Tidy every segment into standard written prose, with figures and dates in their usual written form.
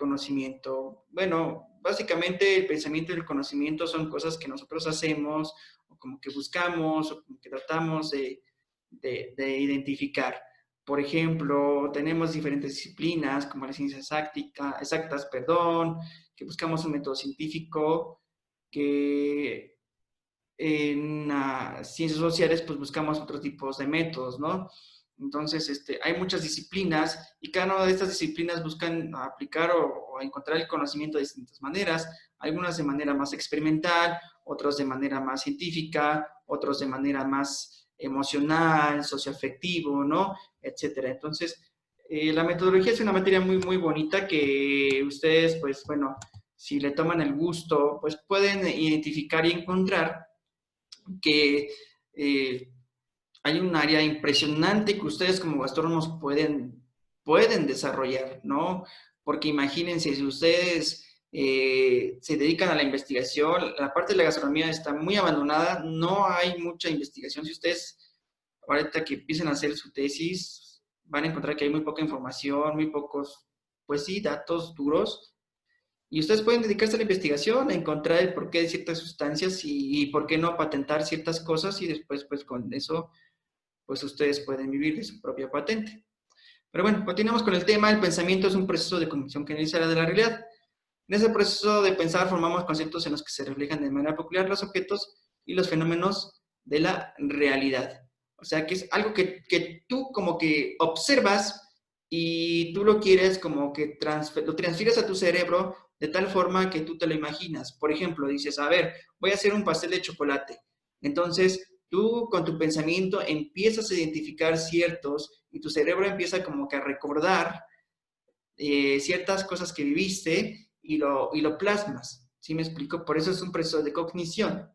conocimiento? Bueno, básicamente el pensamiento y el conocimiento son cosas que nosotros hacemos, o como que buscamos, o como que tratamos de identificar. Por ejemplo, tenemos diferentes disciplinas, como las ciencias exactas, perdón, que buscamos un método científico, que en ciencias sociales pues buscamos otros tipos de métodos, ¿no? Entonces, hay muchas disciplinas y cada una de estas disciplinas buscan aplicar o encontrar el conocimiento de distintas maneras, algunas de manera más experimental, otras de manera más científica, otros de manera más emocional, socioafectivo, ¿no? Etcétera. Entonces, la metodología es una materia muy, muy bonita que ustedes, pues, bueno, si le toman el gusto, pues pueden identificar y encontrar que hay un área impresionante que ustedes como gastrónomos pueden desarrollar, ¿no? Porque imagínense, si ustedes se dedican a la investigación, la parte de la gastronomía está muy abandonada, no hay mucha investigación. Si ustedes ahorita que empiecen a hacer su tesis, van a encontrar que hay muy poca información, muy pocos, pues sí, datos duros, y ustedes pueden dedicarse a la investigación, a encontrar el porqué de ciertas sustancias y por qué no patentar ciertas cosas y después, pues con eso, pues ustedes pueden vivir de su propia patente. Pero bueno, continuamos con el tema. El pensamiento es un proceso de cognición generalizada de la realidad. En ese proceso de pensar formamos conceptos en los que se reflejan de manera peculiar los objetos y los fenómenos de la realidad. O sea, que es algo que tú como que observas y tú lo quieres como que lo transfieres a tu cerebro de tal forma que tú te lo imaginas. Por ejemplo, dices, a ver, voy a hacer un pastel de chocolate. Entonces, tú con tu pensamiento empiezas a identificar ciertos y tu cerebro empieza como que a recordar ciertas cosas que viviste y lo plasmas. ¿Sí me explico? Por eso es un proceso de cognición,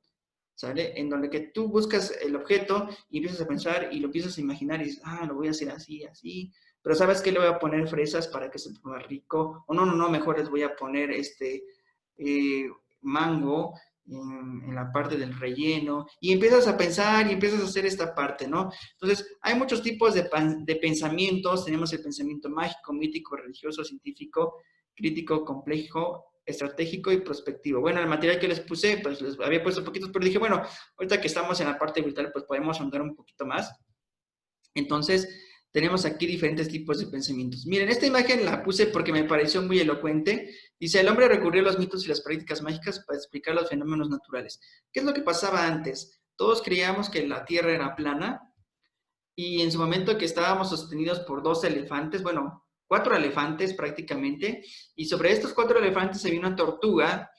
¿sale? En donde que tú buscas el objeto y empiezas a pensar y lo empiezas a imaginar y dices, lo voy a hacer así, así. Pero ¿sabes qué? Le voy a poner fresas para que se ponga rico. O no, no, no, mejor les voy a poner eh, mango en la parte del relleno. Y empiezas a pensar y empiezas a hacer esta parte, ¿no? Entonces, hay muchos tipos de pensamientos. Tenemos el pensamiento mágico, mítico, religioso, científico, crítico, complejo, estratégico y prospectivo. Bueno, el material que les puse, pues les había puesto poquitos, pero dije, bueno, ahorita que estamos en la parte virtual, pues podemos ahondar un poquito más. Entonces, tenemos aquí diferentes tipos de pensamientos. Miren, esta imagen la puse porque me pareció muy elocuente. Dice, el hombre recurrió a los mitos y las prácticas mágicas para explicar los fenómenos naturales. ¿Qué es lo que pasaba antes? Todos creíamos que la Tierra era plana y en su momento que estábamos sostenidos por dos elefantes, bueno, cuatro elefantes prácticamente, y sobre estos cuatro elefantes había una tortuga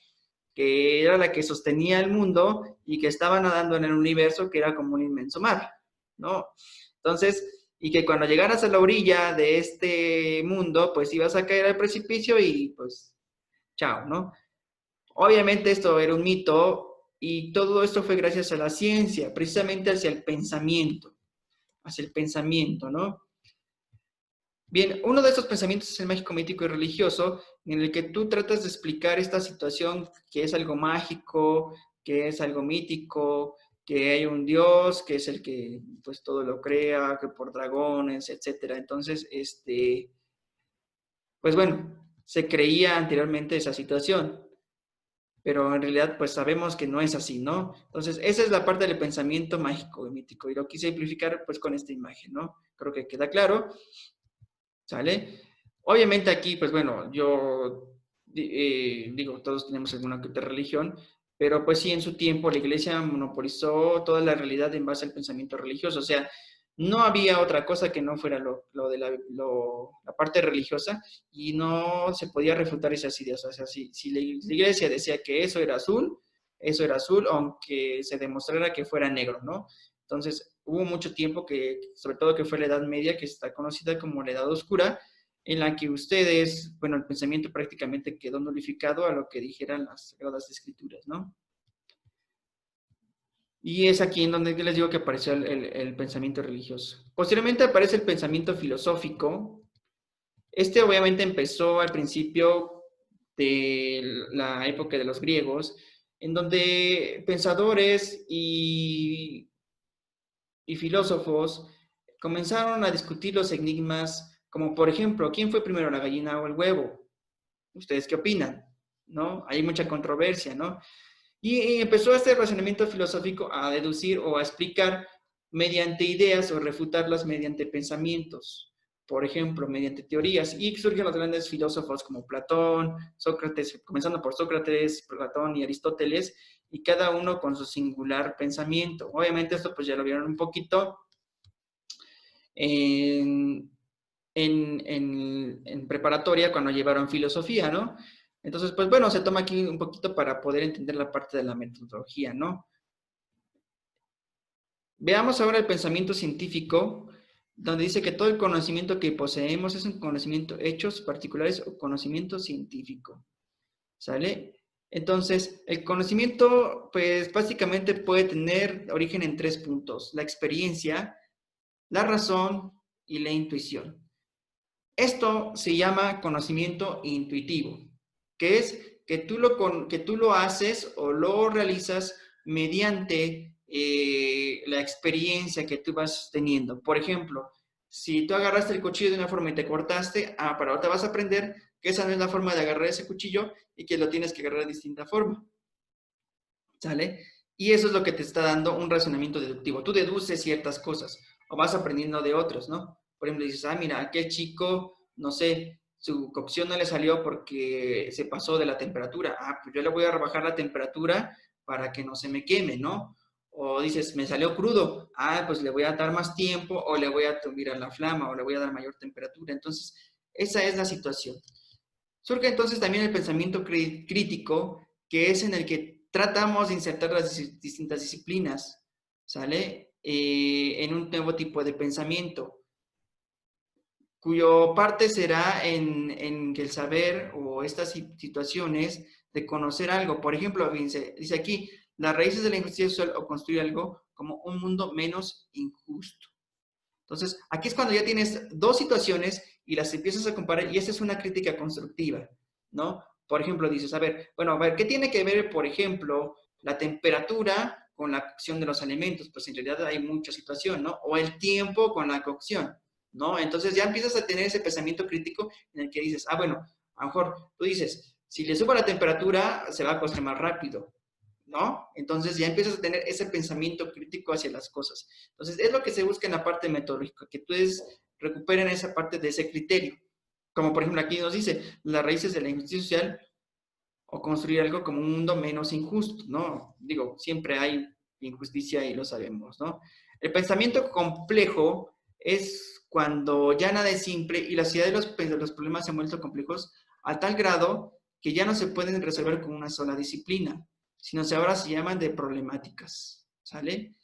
que era la que sostenía el mundo y que estaba nadando en el universo, que era como un inmenso mar, ¿no? Entonces, y que cuando llegaras a la orilla de este mundo, pues ibas a caer al precipicio y pues, chao, ¿no? Obviamente esto era un mito y todo esto fue gracias a la ciencia, precisamente hacia el pensamiento, ¿no? Bien, uno de estos pensamientos es el mágico, mítico y religioso, en el que tú tratas de explicar esta situación que es algo mágico, que es algo mítico, que hay un Dios, que es el que pues todo lo crea, que por dragones, etcétera. Entonces, pues bueno, se creía anteriormente esa situación, pero en realidad pues sabemos que no es así, ¿no? Entonces, esa es la parte del pensamiento mágico y mítico, y lo quise simplificar pues con esta imagen, ¿no? Creo que queda claro. ¿Sale? Obviamente aquí, pues bueno, yo digo, todos tenemos alguna que otra religión, pero pues sí, en su tiempo la iglesia monopolizó toda la realidad en base al pensamiento religioso, o sea, no había otra cosa que no fuera lo de la parte religiosa y no se podía refutar esas ideas, o sea, si la iglesia decía que eso era azul, aunque se demostrara que fuera negro, ¿no? Entonces, hubo mucho tiempo que, sobre todo que fue la Edad Media, que está conocida como la Edad Oscura, en la que ustedes, bueno, el pensamiento prácticamente quedó nulificado a lo que dijeran las Sagradas Escrituras, ¿no? Y es aquí en donde les digo que apareció el pensamiento religioso. Posteriormente aparece el pensamiento filosófico. Este obviamente empezó al principio de la época de los griegos, en donde pensadores y filósofos comenzaron a discutir los enigmas, como por ejemplo, ¿quién fue primero, la gallina o el huevo? ¿Ustedes qué opinan? ¿No? Hay mucha controversia, ¿no? Y empezó este razonamiento filosófico a deducir o a explicar mediante ideas o refutarlas mediante pensamientos, por ejemplo, mediante teorías. Y surgen los grandes filósofos como Platón, Sócrates, comenzando por Sócrates, Platón y Aristóteles, y cada uno con su singular pensamiento. Obviamente esto pues ya lo vieron un poquito en, en preparatoria cuando llevaron filosofía, ¿no? Entonces, pues bueno, se toma aquí un poquito para poder entender la parte de la metodología, ¿no? Veamos ahora el pensamiento científico, donde dice que todo el conocimiento que poseemos es un conocimiento, hechos particulares o conocimiento científico. ¿Sale? Entonces, el conocimiento, pues básicamente puede tener origen en 3 puntos: la experiencia, la razón y la intuición. Esto se llama conocimiento intuitivo, que es que tú lo haces o lo realizas mediante la experiencia que tú vas teniendo. Por ejemplo, si tú agarraste el cuchillo de una forma y te cortaste, pero ahora te vas a aprender que esa no es la forma de agarrar ese cuchillo y que lo tienes que agarrar de distinta forma. ¿Sale? Y eso es lo que te está dando un razonamiento deductivo. Tú deduces ciertas cosas o vas aprendiendo de otros, ¿no? Por ejemplo, dices, mira, aquel chico, no sé, su cocción no le salió porque se pasó de la temperatura. Pues yo le voy a rebajar la temperatura para que no se me queme, ¿no? O dices, me salió crudo. Pues le voy a dar más tiempo o le voy a subir a la flama o le voy a dar mayor temperatura. Entonces, esa es la situación. Surge entonces también el pensamiento crítico, que es en el que tratamos de insertar las distintas disciplinas, ¿sale? En un nuevo tipo de pensamiento, cuyo parte será en el saber o estas situaciones de conocer algo. Por ejemplo, dice aquí, las raíces de la injusticia social o construir algo como un mundo menos injusto. Entonces, aquí es cuando ya tienes dos situaciones y las empiezas a comparar, y esa es una crítica constructiva, ¿no? Por ejemplo, dices, bueno, a ver, ¿qué tiene que ver, por ejemplo, la temperatura con la cocción de los alimentos? Pues en realidad hay mucha situación, ¿no? O el tiempo con la cocción, ¿no? Entonces ya empiezas a tener ese pensamiento crítico en el que dices, bueno, a lo mejor tú dices, si le subo la temperatura, se va a cocer más rápido, ¿no? Entonces ya empiezas a tener ese pensamiento crítico hacia las cosas. Entonces es lo que se busca en la parte metodológica, que ustedes recuperen esa parte de ese criterio. Como por ejemplo aquí nos dice, las raíces de la injusticia social o construir algo como un mundo menos injusto, ¿no? Digo, siempre hay injusticia y lo sabemos, ¿no? El pensamiento complejo es cuando ya nada es simple y la sociedad de los problemas se han vuelto complejos a tal grado que ya no se pueden resolver con una sola disciplina, sino que ahora se llaman de problemáticas, ¿sale?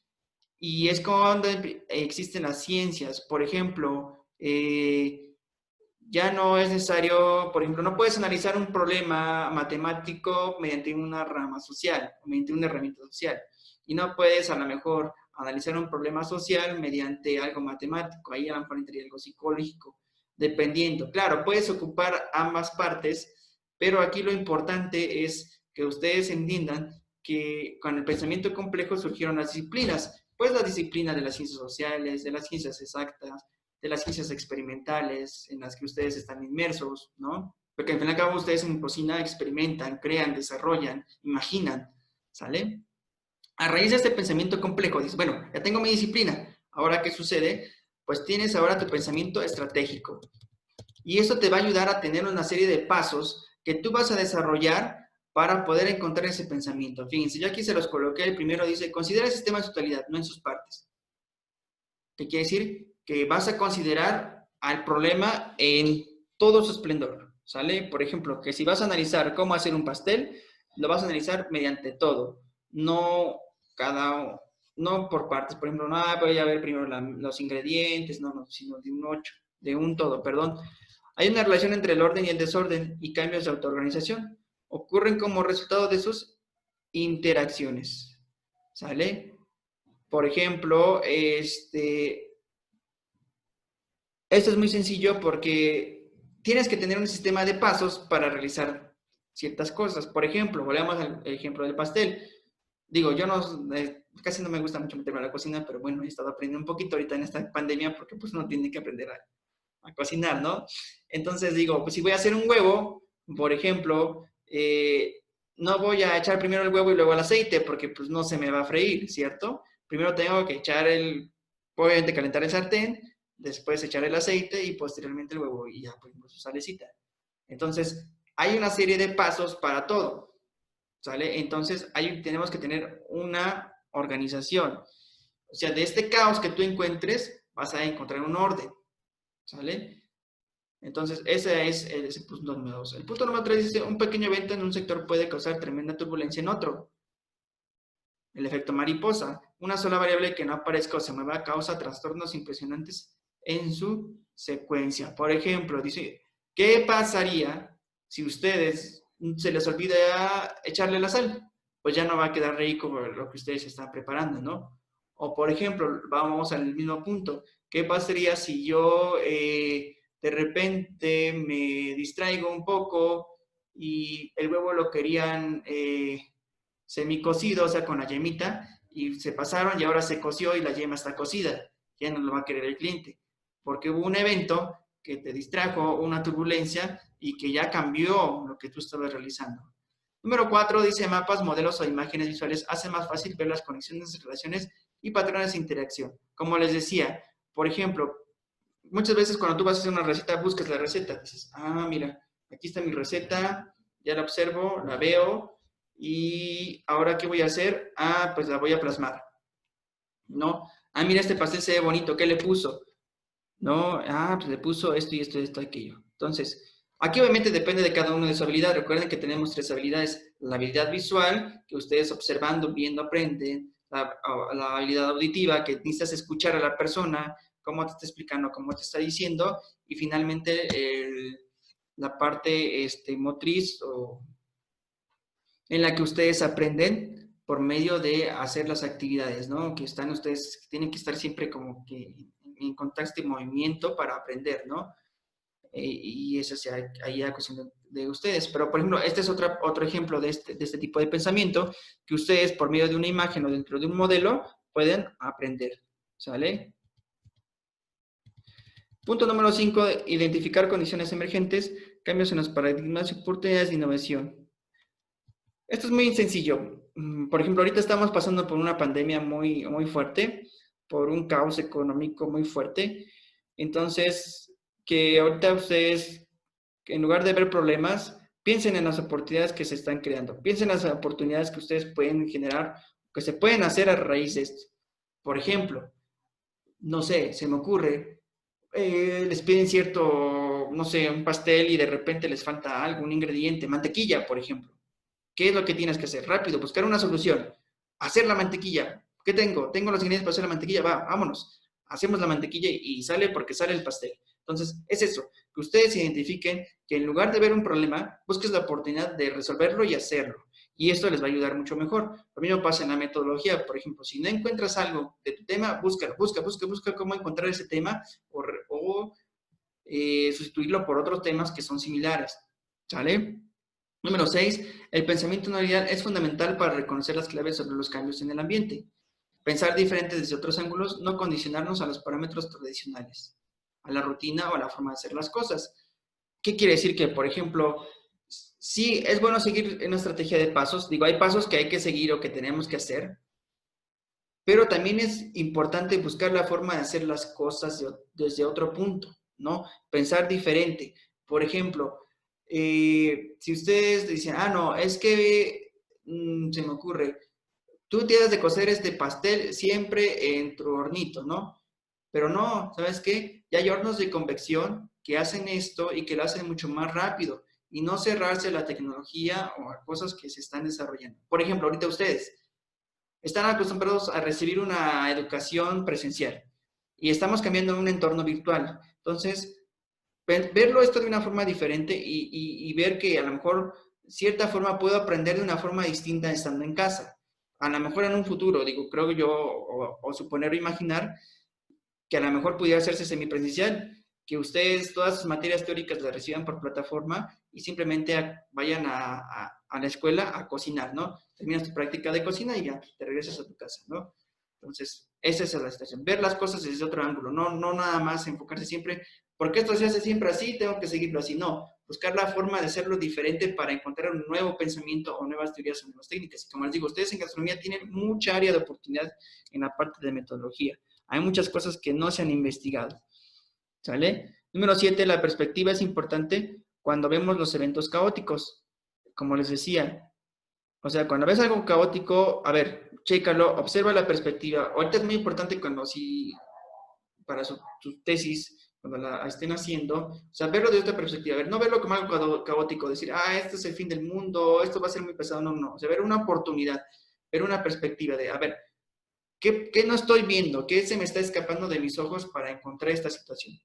Y es cuando existen las ciencias, por ejemplo, ya no es necesario, por ejemplo, no puedes analizar un problema matemático mediante una rama social, mediante una herramienta social. Y no puedes a lo mejor analizar un problema social mediante algo matemático. Ahí a lo mejor entraría algo psicológico, dependiendo. Claro, puedes ocupar ambas partes, pero aquí lo importante es que ustedes entiendan que con el pensamiento complejo surgieron las disciplinas, pues la disciplina de las ciencias sociales, de las ciencias exactas, de las ciencias experimentales en las que ustedes están inmersos, ¿no? Porque al fin y al cabo ustedes en cocina experimentan, crean, desarrollan, imaginan, ¿sale? A raíz de este pensamiento complejo, dices, bueno, ya tengo mi disciplina, ¿ahora qué sucede? Pues tienes ahora tu pensamiento estratégico. Y eso te va a ayudar a tener una serie de pasos que tú vas a desarrollar para poder encontrar ese pensamiento. Fíjense, yo aquí se los coloqué. El primero dice, considera el sistema en su totalidad, no en sus partes. ¿Qué quiere decir? Que vas a considerar al problema en todo su esplendor, ¿sale? Por ejemplo, que si vas a analizar cómo hacer un pastel, lo vas a analizar mediante todo, no no por partes. Por ejemplo, no voy a ver primero los ingredientes, no, sino de un todo, perdón. Hay una relación entre el orden y el desorden y cambios de autoorganización. Ocurren como resultado de sus interacciones, ¿sale? Por ejemplo, esto es muy sencillo porque tienes que tener un sistema de pasos para realizar ciertas cosas. Por ejemplo, volvemos al ejemplo del pastel. Digo, yo no, casi no me gusta mucho meterme a la cocina, pero bueno, he estado aprendiendo un poquito ahorita en esta pandemia porque pues uno tiene que aprender a cocinar, ¿no? Entonces digo, pues si voy a hacer un huevo, Por ejemplo, no voy a echar primero el huevo y luego el aceite porque pues no se me va a freír, ¿cierto? Primero tengo que echar obviamente calentar el sartén, después echar el aceite y posteriormente el huevo y ya pues su salecita. Entonces, hay una serie de pasos para todo, ¿sale? Entonces, ahí tenemos que tener una organización. O sea, de este caos que tú encuentres, vas a encontrar un orden, ¿sale? Entonces, ese es el punto número 2. El punto número 3 dice, un pequeño evento en un sector puede causar tremenda turbulencia en otro. El efecto mariposa. Una sola variable que no aparezca o se mueva causa trastornos impresionantes en su secuencia. Por ejemplo, dice, ¿qué pasaría si ustedes se les olvida echarle la sal? Pues ya no va a quedar rico lo que ustedes están preparando, ¿no? O por ejemplo, vamos al mismo punto. ¿Qué pasaría si yo de repente me distraigo un poco y el huevo lo querían semicocido, o sea, con la yemita, y se pasaron y ahora se coció y la yema está cocida? Ya no lo va a querer el cliente, porque hubo un evento que te distrajo, una turbulencia y que ya cambió lo que tú estabas realizando. Número 4 dice mapas, modelos o imágenes visuales hacen más fácil ver las conexiones, relaciones y patrones de interacción. Como les decía, por ejemplo, muchas veces cuando tú vas a hacer una receta, buscas la receta, dices, ah, mira, aquí está mi receta, ya la observo, la veo, y ahora, ¿qué voy a hacer? Ah, pues la voy a plasmar, ¿no? Ah, mira, este pastel se ve bonito, ¿qué le puso? No, ah, pues le puso esto y esto y esto, aquello. Entonces, aquí obviamente depende de cada uno de su habilidad. Recuerden que tenemos 3 habilidades. La habilidad visual, que ustedes observando, viendo, aprenden. La habilidad auditiva, que necesitas escuchar a la persona, cómo te está explicando, cómo te está diciendo. Y finalmente, la parte motriz, en la que ustedes aprenden por medio de hacer las actividades, ¿no? Que están ustedes, tienen que estar siempre como que en contacto y movimiento para aprender, ¿no? Y eso sí, ahí ya cuestión de ustedes. Pero, por ejemplo, este es otro ejemplo de este tipo de pensamiento que ustedes, por medio de una imagen o dentro de un modelo, pueden aprender, ¿sale? Punto número 5, identificar condiciones emergentes, cambios en los paradigmas y oportunidades de innovación. Esto es muy sencillo. Por ejemplo, ahorita estamos pasando por una pandemia muy, muy fuerte, por un caos económico muy fuerte. Entonces, que ahorita ustedes, en lugar de ver problemas, piensen en las oportunidades que se están creando. Piensen en las oportunidades que ustedes pueden generar, que se pueden hacer a raíz de esto. Por ejemplo, no sé, se me ocurre, les piden cierto, no sé, un pastel y de repente les falta algo, un ingrediente, mantequilla, por ejemplo. ¿Qué es lo que tienes que hacer? Rápido, buscar una solución. Hacer la mantequilla. ¿Qué tengo? Tengo los ingredientes para hacer la mantequilla. Va, vámonos. Hacemos la mantequilla y sale porque sale el pastel. Entonces, es eso, que ustedes identifiquen que en lugar de ver un problema, busques la oportunidad de resolverlo y hacerlo. Y esto les va a ayudar mucho mejor. Lo mismo pasa en la metodología. Por ejemplo, si no encuentras algo de tu tema, busca cómo encontrar ese tema o sustituirlo por otros temas que son similares. ¿Sale? Número 6, el pensamiento no lineal es fundamental para reconocer las claves sobre los cambios en el ambiente. Pensar diferente desde otros ángulos, no condicionarnos a los parámetros tradicionales, a la rutina o a la forma de hacer las cosas. ¿Qué quiere decir? Que, por ejemplo, sí es bueno seguir una estrategia de pasos. Digo, hay pasos que hay que seguir o que tenemos que hacer, pero también es importante buscar la forma de hacer las cosas desde otro punto, ¿no? Pensar diferente. Por ejemplo, si ustedes dicen, ah, no, es que se me ocurre, tú tienes de cocer este pastel siempre en tu hornito, ¿no? Pero no, ¿sabes qué? Ya hay hornos de convección que hacen esto y que lo hacen mucho más rápido y no cerrarse a la tecnología o a cosas que se están desarrollando. Por ejemplo, ahorita ustedes están acostumbrados a recibir una educación presencial y estamos cambiando a un entorno virtual. Entonces, verlo esto de una forma diferente y ver que a lo mejor cierta forma puedo aprender de una forma distinta estando en casa. A lo mejor en un futuro, digo, creo yo, o suponer o imaginar que a lo mejor pudiera hacerse semipresencial, que ustedes todas sus materias teóricas las reciban por plataforma y simplemente vayan a la escuela a cocinar, ¿no? Terminas tu práctica de cocina y ya te regresas a tu casa, ¿no? Entonces, esa es la situación. Ver las cosas desde otro ángulo, no nada más enfocarse siempre, porque esto se hace siempre así, tengo que seguirlo así. No, buscar la forma de hacerlo diferente para encontrar un nuevo pensamiento o nuevas teorías o nuevas técnicas. Y como les digo, ustedes en gastronomía tienen mucha área de oportunidad en la parte de metodología. Hay muchas cosas que no se han investigado. ¿Sale? Número 7, la perspectiva es importante cuando vemos los eventos caóticos. Como les decía, o sea, cuando ves algo caótico, a ver, chécalo, observa la perspectiva. Ahorita es muy importante cuando si para su tesis, cuando la estén haciendo, o sea, verlo de otra perspectiva, a ver, no verlo como algo caótico, decir, esto es el fin del mundo, esto va a ser muy pesado, no, no, o sea, ver una oportunidad, ver una perspectiva de, a ver, ¿qué no estoy viendo? ¿Qué se me está escapando de mis ojos para encontrar esta situación?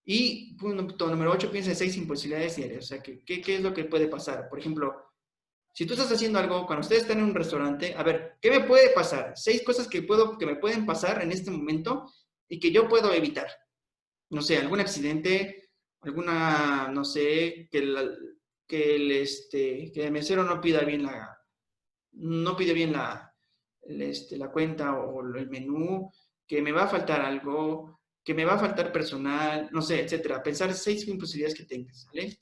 Y punto número 8, piensa en 6 imposibilidades diarias, o sea, ¿qué es lo que puede pasar? Por ejemplo, si tú estás haciendo algo, cuando ustedes están en un restaurante, a ver, ¿qué me puede pasar? 6 cosas que me pueden pasar en este momento y que yo puedo evitar. No sé, algún accidente, alguna, no sé, que el mesero no pida bien la cuenta o el menú, que me va a faltar algo, que me va a faltar personal, no sé, etcétera. Pensar 6 posibilidades que tengas, ¿vale?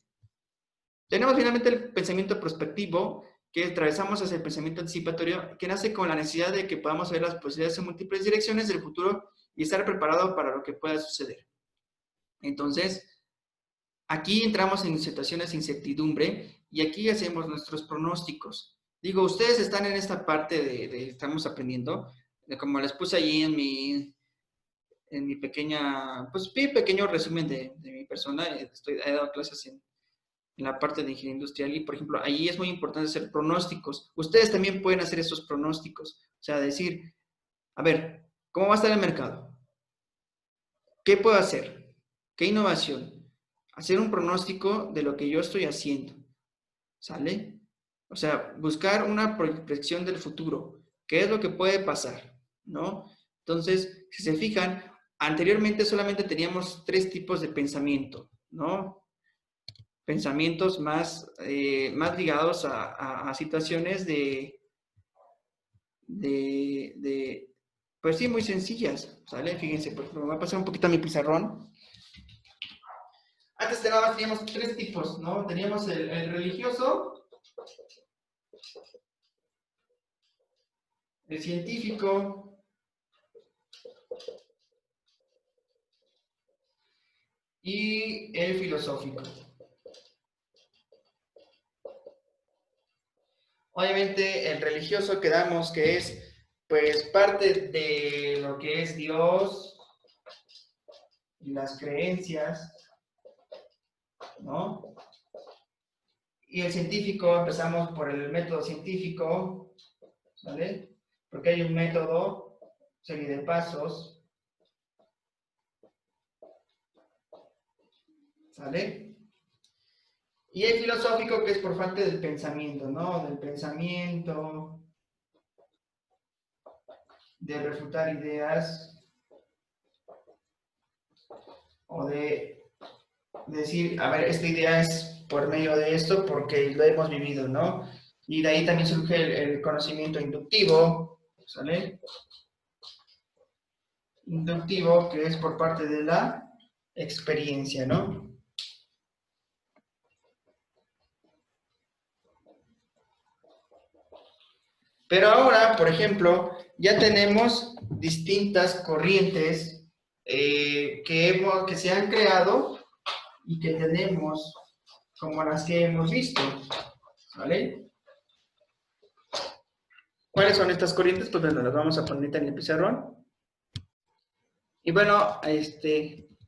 Tenemos finalmente el pensamiento prospectivo, que atravesamos hacia el pensamiento anticipatorio, que nace con la necesidad de que podamos ver las posibilidades en múltiples direcciones del futuro y estar preparado para lo que pueda suceder. Entonces, aquí entramos en situaciones de incertidumbre y aquí hacemos nuestros pronósticos. Digo, ustedes están en esta parte de estamos aprendiendo, como les puse allí en mi pequeña, pues mi pequeño resumen de mi persona, he dado clases en la parte de ingeniería industrial y, por ejemplo, ahí es muy importante hacer pronósticos. Ustedes también pueden hacer esos pronósticos, o sea, decir, a ver, ¿cómo va a estar el mercado? ¿Qué puedo hacer? ¿Qué innovación? Hacer un pronóstico de lo que yo estoy haciendo, ¿sale? O sea, buscar una proyección del futuro. ¿Qué es lo que puede pasar? ¿No? Entonces, si se fijan, anteriormente solamente teníamos 3 tipos de pensamiento, ¿no? Pensamientos más ligados a situaciones pues sí, muy sencillas, ¿sale? Fíjense, por ejemplo, me voy a pasar un poquito a mi pizarrón. Antes teníamos 3 tipos, ¿no? Teníamos el religioso, el científico y el filosófico. Obviamente el religioso quedamos que es pues parte de lo que es Dios y las creencias, ¿no? Y el científico, empezamos por el método científico, ¿vale? Porque hay un método, serie de pasos, ¿sale? Y el filosófico, que es por parte del pensamiento, ¿no? Del pensamiento, de refutar ideas, o de decir, a ver, esta idea es por medio de esto porque lo hemos vivido, ¿no? Y de ahí también surge el conocimiento inductivo, ¿sale? Inductivo, que es por parte de la experiencia, ¿no? Pero ahora, por ejemplo, ya tenemos distintas corrientes que se han creado y que tenemos como las que hemos visto, ¿vale? ¿Cuáles son estas corrientes? Pues bueno, las vamos a poner en el pizarrón. Y bueno,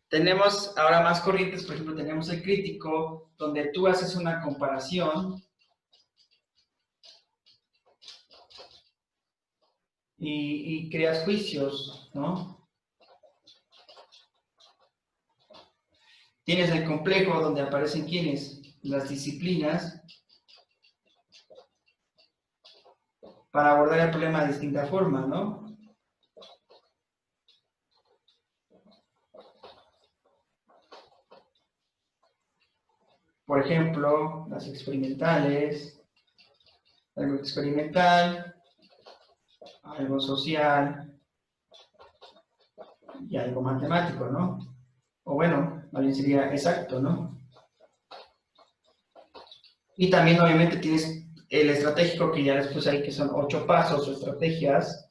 tenemos ahora más corrientes, por ejemplo, tenemos el crítico, donde tú haces una comparación y creas juicios, ¿no? Tienes el complejo, donde aparecen quiénes, las disciplinas, para abordar el problema de distinta forma, ¿no? Por ejemplo, las experimentales, algo experimental, algo social y algo matemático, ¿no? O bueno, más bien sería exacto, ¿no? Y también, obviamente, tienes el estratégico, que ya les puse ahí, que son 8 pasos o estrategias.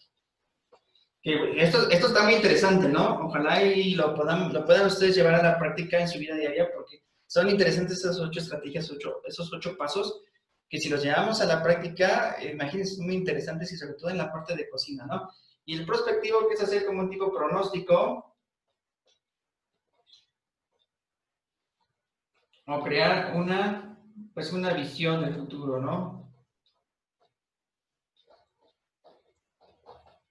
Que esto está muy interesante, ¿no? Ojalá y lo puedan ustedes llevar a la práctica en su vida diaria, porque son interesantes esas 8 estrategias, esos 8 pasos, que si los llevamos a la práctica, imagínense, son muy interesantes y sobre todo en la parte de cocina, ¿no? Y el prospectivo, que es hacer como un tipo pronóstico o crear pues una visión del futuro, ¿no?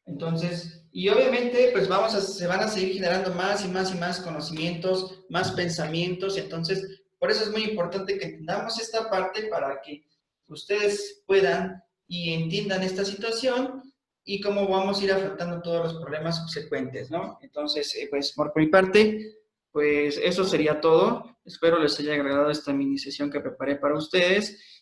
Entonces, y obviamente, pues se van a seguir generando más y más y más conocimientos, más pensamientos. Entonces, por eso es muy importante que entendamos esta parte para que ustedes puedan y entiendan esta situación y cómo vamos a ir afrontando todos los problemas subsecuentes, ¿no? Entonces, pues por mi parte, pues eso sería todo. Espero les haya agradado esta mini sesión que preparé para ustedes.